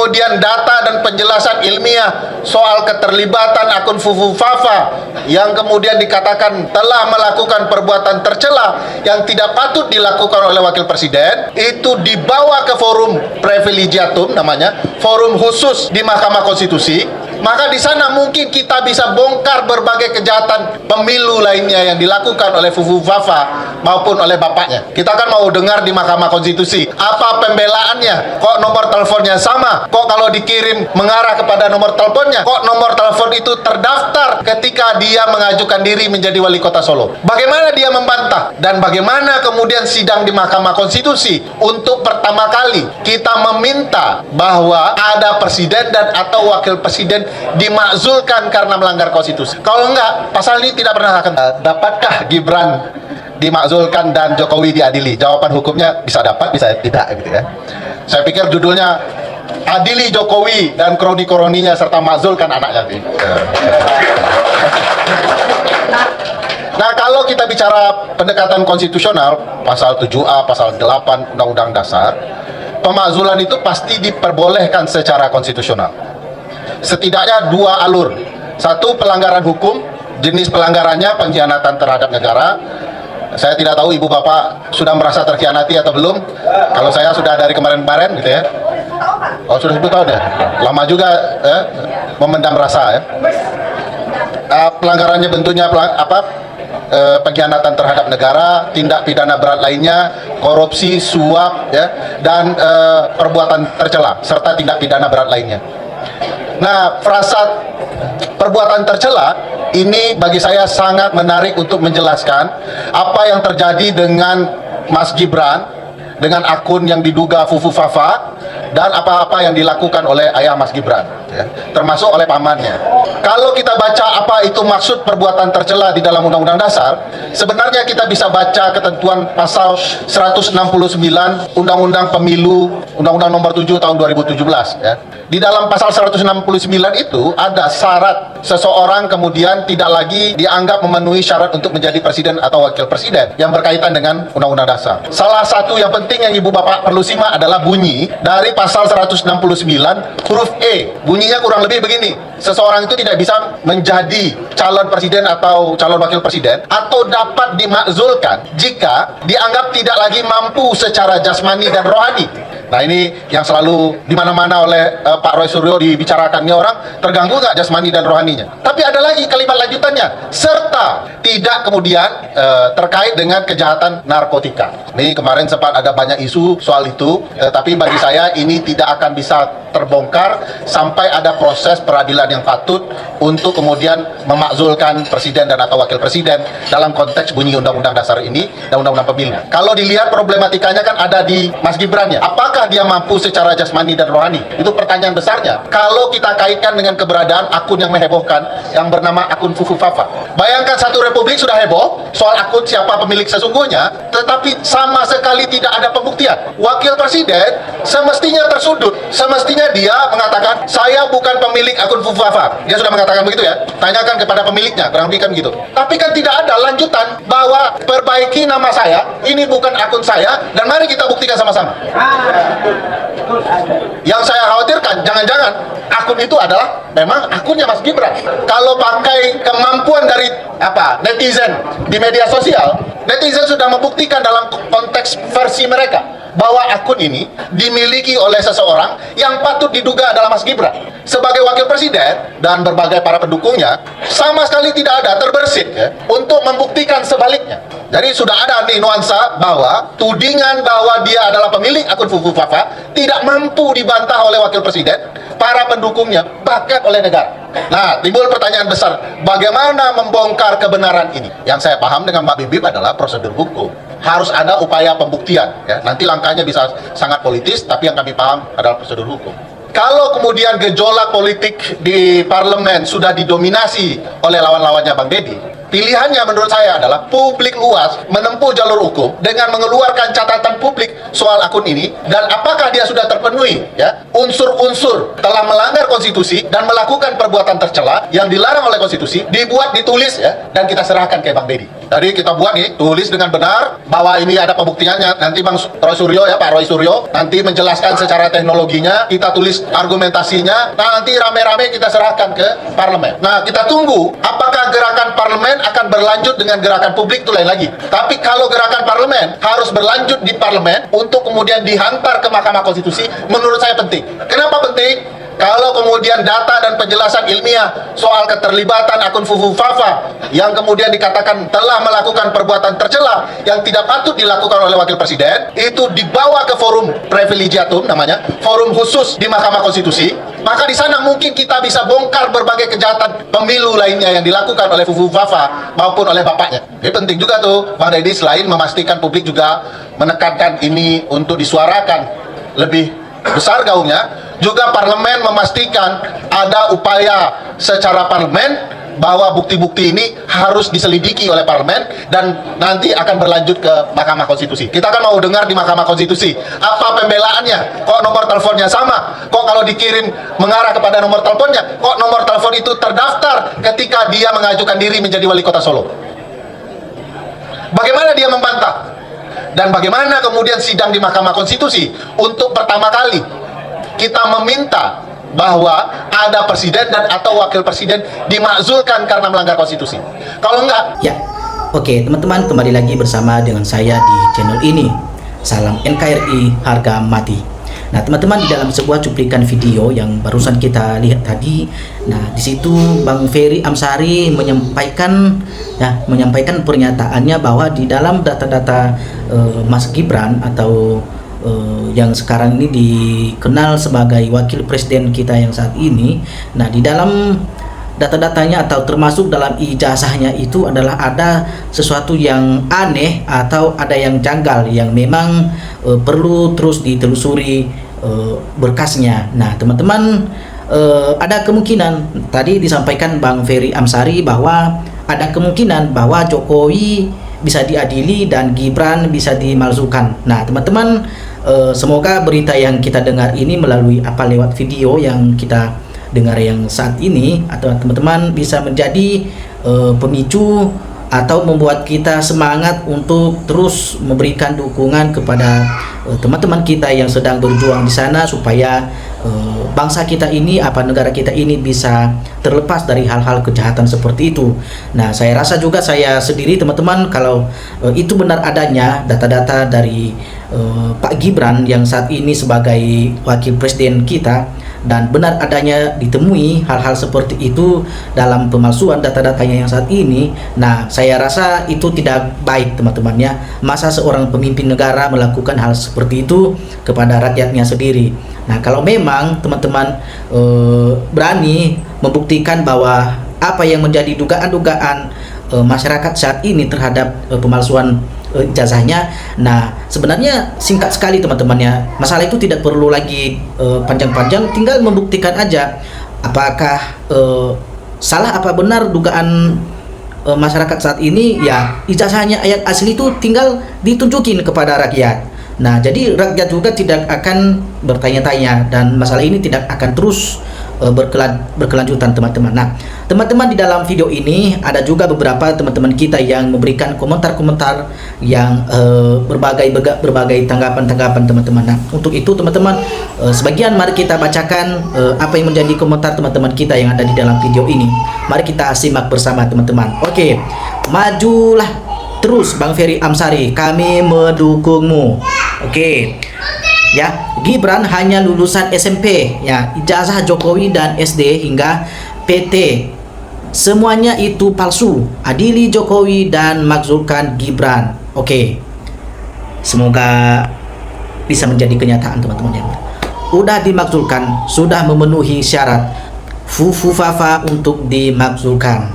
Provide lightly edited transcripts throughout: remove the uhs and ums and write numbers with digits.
kemudian data dan penjelasan ilmiah soal keterlibatan akun Fufu Fafa yang kemudian dikatakan telah melakukan perbuatan tercela yang tidak patut dilakukan oleh Wakil Presiden, itu dibawa ke forum privilegiatum, namanya forum khusus di Mahkamah Konstitusi, maka di sana mungkin kita bisa bongkar berbagai kejahatan pemilu lainnya yang dilakukan oleh Fufu Fafa maupun oleh bapaknya. Kita kan mau dengar di Mahkamah Konstitusi apa pembelaannya, kok nomor teleponnya sama, kok kalau dikirim mengarah kepada nomor teleponnya, kok nomor telepon itu terdaftar ketika dia mengajukan diri menjadi wali kota Solo. Bagaimana dia membantah, dan bagaimana kemudian sidang di Mahkamah Konstitusi untuk pertama kali kita meminta bahwa ada presiden dan atau wakil presiden dimakzulkan karena melanggar konstitusi. Kalau enggak, pasal ini tidak pernah akan dapatkah Gibran dimakzulkan dan Jokowi diadili? Jawaban hukumnya bisa dapat, bisa tidak gitu ya. Saya pikir judulnya adili Jokowi dan kroni-kroninya serta makzulkan anaknya. Nah, kalau kita bicara pendekatan konstitusional, pasal 7A, pasal 8 Undang-Undang Dasar, pemakzulan itu pasti diperbolehkan secara konstitusional. Setidaknya dua alur. Satu, pelanggaran hukum, jenis pelanggarannya pengkhianatan terhadap negara. Saya tidak tahu ibu bapak sudah merasa terkhianati atau belum. Kalau saya sudah dari kemarin-kemarin gitu ya. Oh, sudah 10 tahun ya? Lama juga memendam rasa ya. Pelanggarannya bentuknya pengkhianatan terhadap negara, tindak pidana berat lainnya, korupsi, suap ya, dan perbuatan tercela serta tindak pidana berat lainnya. Nah, frasa perbuatan tercela ini bagi saya sangat menarik untuk menjelaskan apa yang terjadi dengan Mas Gibran, dengan akun yang diduga Fufu Fafa, dan apa-apa yang dilakukan oleh ayah Mas Gibran, ya, termasuk oleh pamannya. Kalau kita baca apa itu maksud perbuatan tercela di dalam Undang-Undang Dasar, sebenarnya kita bisa baca ketentuan pasal 169 Undang-Undang Pemilu, Undang-Undang Nomor 7 Tahun 2017. Ya. Di dalam pasal 169 itu ada syarat seseorang kemudian tidak lagi dianggap memenuhi syarat untuk menjadi presiden atau wakil presiden yang berkaitan dengan Undang-Undang Dasar. Salah satu yang penting yang ibu bapak perlu simak adalah bunyi dari pasal 169 huruf E. Bunyinya kurang lebih begini: seseorang itu tidak bisa menjadi calon presiden atau calon wakil presiden atau dapat dimakzulkan jika dianggap tidak lagi mampu secara jasmani dan rohani. Nah, ini yang selalu di mana-mana oleh Pak Roy Suryo dibicarakannya, orang terganggu nggak jasmani dan rohaninya. Tapi ada lagi kalimat lanjutannya, serta tidak kemudian terkait dengan kejahatan narkotika. Ini kemarin sempat ada banyak isu soal itu, tapi bagi saya ini tidak akan bisa terbongkar sampai ada proses peradilan yang patut untuk kemudian memakzulkan presiden dan atau wakil presiden dalam konteks bunyi Undang-Undang Dasar ini dan Undang-Undang Pemilu. Kalau dilihat problematikanya kan ada di Mas Gibran ya. Apakah dia mampu secara jasmani dan rohani? Itu pertanyaan besarnya. Kalau kita kaitkan dengan keberadaan akun yang menghebohkan yang bernama akun Fufu Fafa. Bayangkan satu republik sudah heboh soal akun siapa pemilik sesungguhnya, tetapi sama sekali tidak ada pembuktian. Wakil presiden semestinya tersudut. Semestinya dia mengatakan, saya bukan pemilik akun Fufu Fafa. Dia sudah mengatakan begitu ya. Tanyakan kepada pemiliknya, kurang lebih kan gitu. Tapi kan tidak ada lanjutan bahwa perbaiki nama saya, ini bukan akun saya, dan mari kita buktikan sama-sama. Yang saya khawatirkan, jangan-jangan akun itu adalah memang akunnya Mas Gibran. Kalau pakai kemampuan dari netizen di media sosial, netizen sudah membuktikan dalam konteks versi mereka bahwa akun ini dimiliki oleh seseorang yang patut diduga adalah Mas Gibran. Sebagai wakil presiden dan berbagai para pendukungnya, sama sekali tidak ada terbersit ya, untuk membuktikan sebaliknya. Jadi sudah ada nih nuansa bahwa tudingan bahwa dia adalah pemilik akun Fufu Fafa tidak mampu dibantah oleh wakil presiden, para pendukungnya, bahkan oleh negara. Nah, timbul pertanyaan besar, bagaimana membongkar kebenaran ini? Yang saya paham dengan Mbak Bibip adalah prosedur hukum. Harus ada upaya pembuktian. Ya. Nanti langkahnya bisa sangat politis, tapi yang kami paham adalah prosedur hukum. Kalau kemudian gejolak politik di parlemen sudah didominasi oleh lawan-lawannya Bang Deddy, Pilihannya menurut saya adalah publik luas menempuh jalur hukum dengan mengeluarkan catatan publik soal akun ini, dan apakah dia sudah terpenuhi ya unsur-unsur telah melanggar konstitusi dan melakukan perbuatan tercela yang dilarang oleh konstitusi, dibuat, ditulis ya, dan kita serahkan ke Bang Dedi. Tadi kita buat nih, tulis dengan benar bahwa ini ada pembuktiannya. Nanti Bang Roy Suryo ya, Pak Roy Suryo nanti menjelaskan secara teknologinya, kita tulis argumentasinya, nah nanti rame-rame kita serahkan ke parlemen. Nah, kita tunggu apakah gerakan parlemen akan berlanjut dengan gerakan publik, itu lain lagi. Tapi kalau gerakan parlemen harus berlanjut di parlemen untuk kemudian dihantar ke Mahkamah Konstitusi, menurut saya penting. Kenapa penting? Kalau kemudian data dan penjelasan ilmiah soal keterlibatan akun Fufu Fafa yang kemudian dikatakan telah melakukan perbuatan tercela yang tidak patut dilakukan oleh Wakil Presiden, itu dibawa ke forum privilegiatum namanya, forum khusus di Mahkamah Konstitusi, maka di sana mungkin kita bisa bongkar berbagai kejahatan pemilu lainnya yang dilakukan oleh Fufu Fafa maupun oleh bapaknya. Jadi penting juga tuh Bang Dedi, selain memastikan publik juga menekankan ini untuk disuarakan lebih besar gaungnya, juga parlemen memastikan ada upaya secara parlemen bahwa bukti-bukti ini harus diselidiki oleh parlemen dan nanti akan berlanjut ke Mahkamah Konstitusi. Kita kan mau dengar di Mahkamah Konstitusi apa pembelaannya, kok nomor teleponnya sama, kok kalau dikirim mengarah kepada nomor teleponnya, kok nomor telepon itu terdaftar ketika dia mengajukan diri menjadi wali kota Solo. Bagaimana dia membantah? Dan bagaimana kemudian sidang di Mahkamah Konstitusi untuk pertama kali kita meminta bahwa ada presiden dan atau wakil presiden dimakzulkan karena melanggar konstitusi. Kalau enggak, ya. Oke, teman-teman, kembali lagi bersama dengan saya di channel ini. Salam NKRI harga mati. Nah, teman-teman, di dalam sebuah cuplikan video yang barusan kita lihat tadi, nah di situ Bang Ferry Amsari menyampaikan pernyataannya bahwa di dalam data-data Mas Gibran atau yang sekarang ini dikenal sebagai wakil presiden kita yang saat ini, nah di dalam data-datanya atau termasuk dalam ijazahnya itu adalah ada sesuatu yang aneh atau ada yang janggal yang memang perlu terus ditelusuri berkasnya. Nah, teman-teman, ada kemungkinan tadi disampaikan Bang Ferry Amsari bahwa ada kemungkinan bahwa Jokowi bisa diadili dan Gibran bisa dimalsukan. Nah, teman-teman, semoga berita yang kita dengar ini melalui lewat video yang kita dengar yang saat ini, atau teman-teman bisa menjadi pemicu atau membuat kita semangat untuk terus memberikan dukungan kepada teman-teman kita yang sedang berjuang di sana supaya bangsa kita ini, negara kita ini bisa terlepas dari hal-hal kejahatan seperti itu. Nah, saya rasa juga saya sendiri, teman-teman, kalau itu benar adanya data-data dari Pak Gibran yang saat ini sebagai wakil presiden kita, dan benar adanya ditemui hal-hal seperti itu dalam pemalsuan data-datanya yang saat ini, nah saya rasa itu tidak baik, teman-teman ya. Masa seorang pemimpin negara melakukan hal seperti itu kepada rakyatnya sendiri. Nah, kalau memang teman-teman berani membuktikan bahwa apa yang menjadi dugaan-dugaan masyarakat saat ini terhadap pemalsuan ijazahnya, nah sebenarnya singkat sekali, teman-teman ya. Masalah itu tidak perlu lagi panjang-panjang, tinggal membuktikan aja apakah salah apa benar dugaan masyarakat saat ini ya. Ijazahnya ayat asli itu tinggal ditunjukin kepada rakyat. Nah, jadi rakyat juga tidak akan bertanya-tanya dan masalah ini tidak akan terus berkelanjutan, teman-teman. Nah, teman-teman, di dalam video ini ada juga beberapa teman-teman kita yang memberikan komentar-komentar yang berbagai tanggapan-tanggapan, teman-teman. Nah, untuk itu, teman-teman, sebagian mari kita bacakan apa yang menjadi komentar teman-teman kita yang ada di dalam video ini. Mari kita simak bersama, teman-teman. Oke, majulah terus Bang Ferry Amsari, kami mendukungmu. Oke. Ya, Gibran hanya lulusan SMP, ya, ijazah Jokowi dan SD hingga PT. Semuanya itu palsu. Adili Jokowi dan makzulkan Gibran. Oke. Semoga bisa menjadi kenyataan, teman-teman ya. Udah dimakzulkan, sudah memenuhi syarat Fufu Fafa untuk dimakzulkan.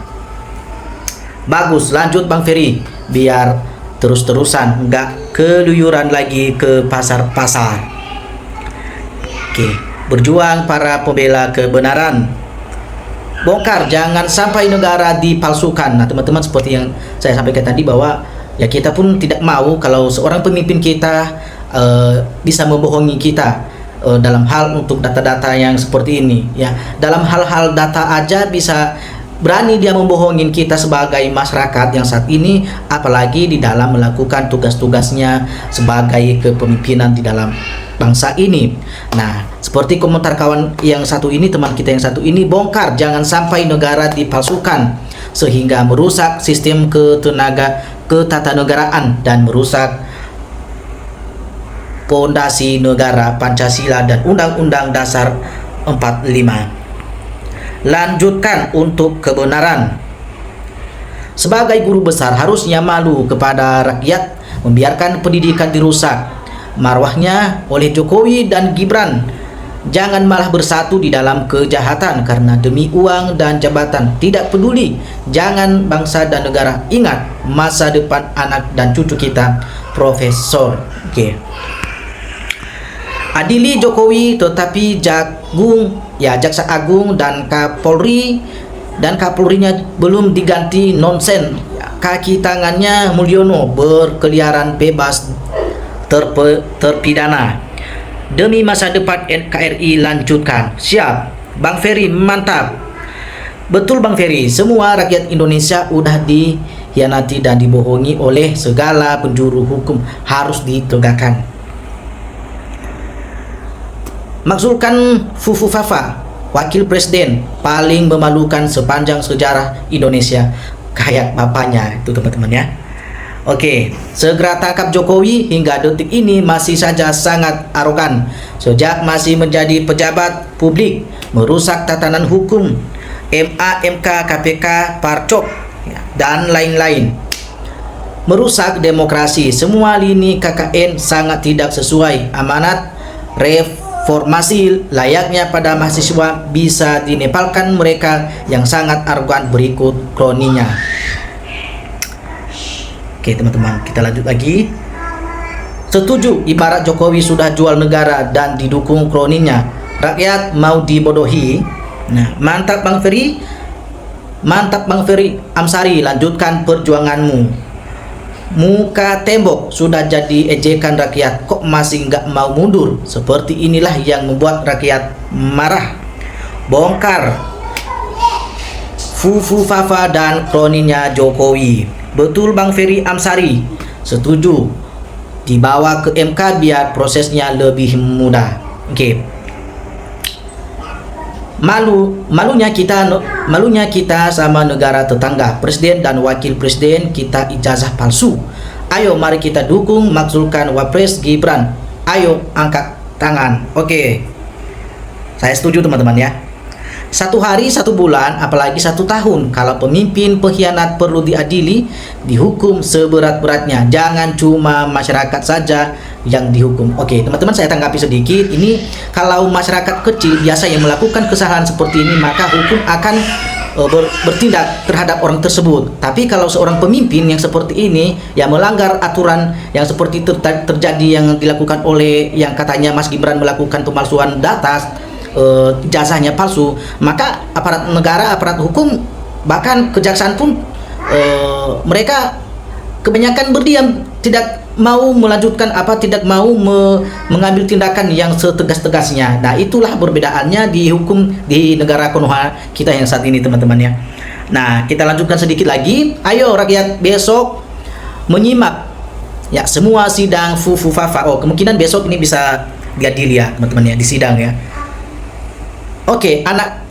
Bagus, lanjut Bang Ferry, biar terus-terusan nggak keluyuran lagi ke pasar-pasar. Oke, berjuang para pembela kebenaran. bongkar, jangan sampai negara dipalsukan. Nah teman-teman, seperti yang saya sampaikan tadi bahwa ya kita pun tidak mau kalau seorang pemimpin kita bisa membohongi kita dalam hal untuk data-data yang seperti ini ya. Dalam hal-hal data aja bisa berani dia membohongin kita sebagai masyarakat yang saat ini, apalagi di dalam melakukan tugas-tugasnya sebagai kepemimpinan di dalam bangsa ini. Nah, seperti komentar kawan yang satu ini, teman kita yang satu ini, bongkar, jangan sampai negara dipalsukan sehingga merusak sistem ketatanegaraan dan merusak pondasi negara Pancasila dan Undang-Undang Dasar 45. Lanjutkan untuk kebenaran. Sebagai guru besar harusnya malu kepada rakyat membiarkan pendidikan dirusak marwahnya oleh Jokowi dan Gibran. Jangan malah bersatu di dalam kejahatan karena demi uang dan jabatan. Tidak peduli, jangan bangsa dan negara. Ingat masa depan anak dan cucu kita. Profesor. Oke. Adili Jokowi, tetapi Jaksa Agung dan Kapolrinya belum diganti. Nonsen. Kaki tangannya Mulyono berkeliaran bebas terpidana. Demi masa depan NKRI lanjutkan. Siap. Bang Ferry mantap. Betul Bang Ferry, semua rakyat Indonesia udah dihianati dan dibohongi oleh segala penjuru hukum, harus ditegakkan. Makzulkan Fufu Fafa, wakil presiden paling memalukan sepanjang sejarah Indonesia. Kayak bapaknya itu teman-teman ya. Oke, segera tangkap Jokowi. Hingga detik ini masih saja sangat arogan. Sejak masih menjadi pejabat publik, merusak tatanan hukum, MA, MK, KPK, Parcok, dan lain-lain. Merusak demokrasi. Semua lini KKN sangat tidak sesuai amanat reformasi. Layaknya pada mahasiswa bisa dinepalkan mereka yang sangat arogan. Berikut kroninya. Oke teman-teman, kita lanjut lagi. Setuju, ibarat Jokowi sudah jual negara dan didukung kroninya. Rakyat mau dibodohi. Nah, mantap Bang Ferry. Mantap Bang Ferry Amsari, lanjutkan perjuanganmu. Muka tembok sudah jadi ejekan rakyat, kok masih nggak mau mundur? Seperti inilah yang membuat rakyat marah. Bongkar Fufu Fafa dan kroninya Jokowi. Betul Bang Ferry Amsari, setuju. Dibawa ke MK biar prosesnya lebih mudah. Oke. Malunya kita sama negara tetangga. Presiden dan wakil presiden kita ijazah palsu. Ayo mari kita dukung makzulkan Wapres Gibran. Ayo angkat tangan. Oke. Saya setuju teman-teman ya. 1 hari, 1 bulan, apalagi 1 tahun. Kalau pemimpin pengkhianat perlu diadili, dihukum seberat-beratnya. Jangan cuma masyarakat saja yang dihukum. Oke, teman-teman, saya tanggapi sedikit. Ini kalau masyarakat kecil biasa yang melakukan kesalahan seperti ini, maka hukum akan bertindak terhadap orang tersebut. Tapi kalau seorang pemimpin yang seperti ini yang melanggar aturan yang seperti terjadi yang dilakukan oleh yang katanya Mas Gibran melakukan pemalsuan data, ijazahnya palsu, maka aparat negara, aparat hukum, bahkan kejaksaan pun mereka kebanyakan berdiam, tidak mau melanjutkan tidak mau mengambil tindakan yang setegas-tegasnya. Nah, itulah perbedaannya di hukum di negara Konoha kita yang saat ini teman-teman ya. Nah, kita lanjutkan sedikit lagi. Ayo rakyat besok menyimak ya semua sidang Fufu Fafa. Oh, kemungkinan besok ini bisa diadili ya teman-teman ya, di sidang ya. Oke, anak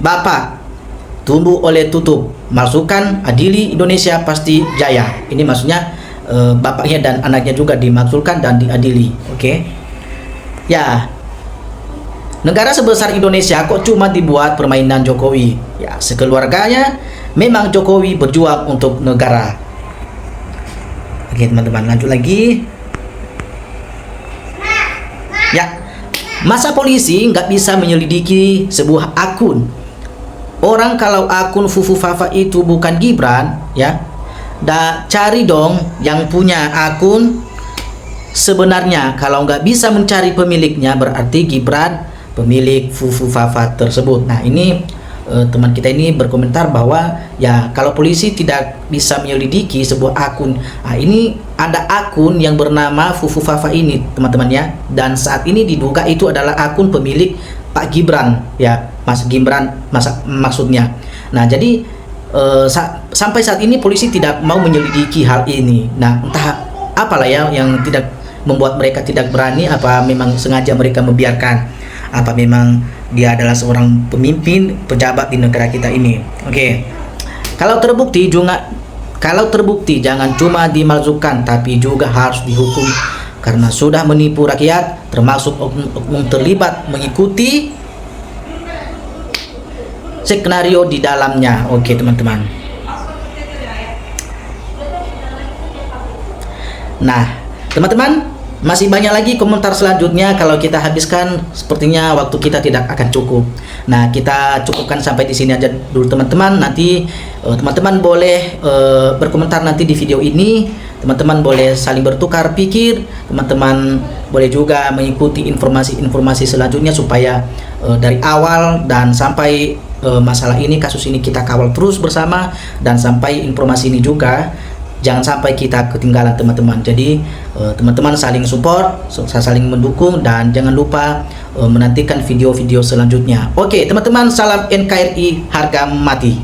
bapak tumbuh oleh tutup, masukkan adili Indonesia pasti jaya. Ini maksudnya bapaknya dan anaknya juga dimaksulkan dan diadili. Oke. Ya. Negara sebesar Indonesia kok cuma dibuat permainan Jokowi. Ya, sekeluarganya memang Jokowi berjuang untuk negara. Oke, teman-teman, lanjut lagi. Ya. Masa polisi nggak bisa menyelidiki sebuah akun. Orang kalau akun Fufu Fafa itu bukan Gibran, ya, cari dong yang punya akun sebenarnya. Kalau nggak bisa mencari pemiliknya, berarti Gibran pemilik Fufu Fafa tersebut. Nah, ini teman kita ini berkomentar bahwa ya kalau polisi tidak bisa menyelidiki sebuah akun, ini ada akun yang bernama Fufu Fafa ini teman-teman ya, dan saat ini diduga itu adalah akun pemilik Pak Gibran ya, Mas Gibran maksudnya. Nah jadi sampai saat ini polisi tidak mau menyelidiki hal ini. Nah entah apalah ya yang tidak membuat mereka tidak berani, apa memang sengaja mereka membiarkan, apa memang dia adalah seorang pemimpin pejabat di negara kita ini. Oke. Kalau terbukti jangan cuma dimalsukan tapi juga harus dihukum karena sudah menipu rakyat, termasuk oknum terlibat mengikuti skenario di dalamnya. Oke teman-teman. Nah teman-teman, masih banyak lagi komentar selanjutnya. Kalau kita habiskan, sepertinya waktu kita tidak akan cukup. Nah, kita cukupkan sampai di sini aja dulu teman-teman. Nanti teman-teman boleh berkomentar nanti di video ini. Teman-teman boleh saling bertukar pikir. Teman-teman boleh juga mengikuti informasi-informasi selanjutnya supaya dari awal dan sampai masalah ini, kasus ini kita kawal terus bersama, dan sampai informasi ini juga jangan sampai kita ketinggalan teman-teman. Jadi teman-teman saling support, saling mendukung, dan jangan lupa menantikan video-video selanjutnya. Oke teman-teman, salam NKRI harga mati.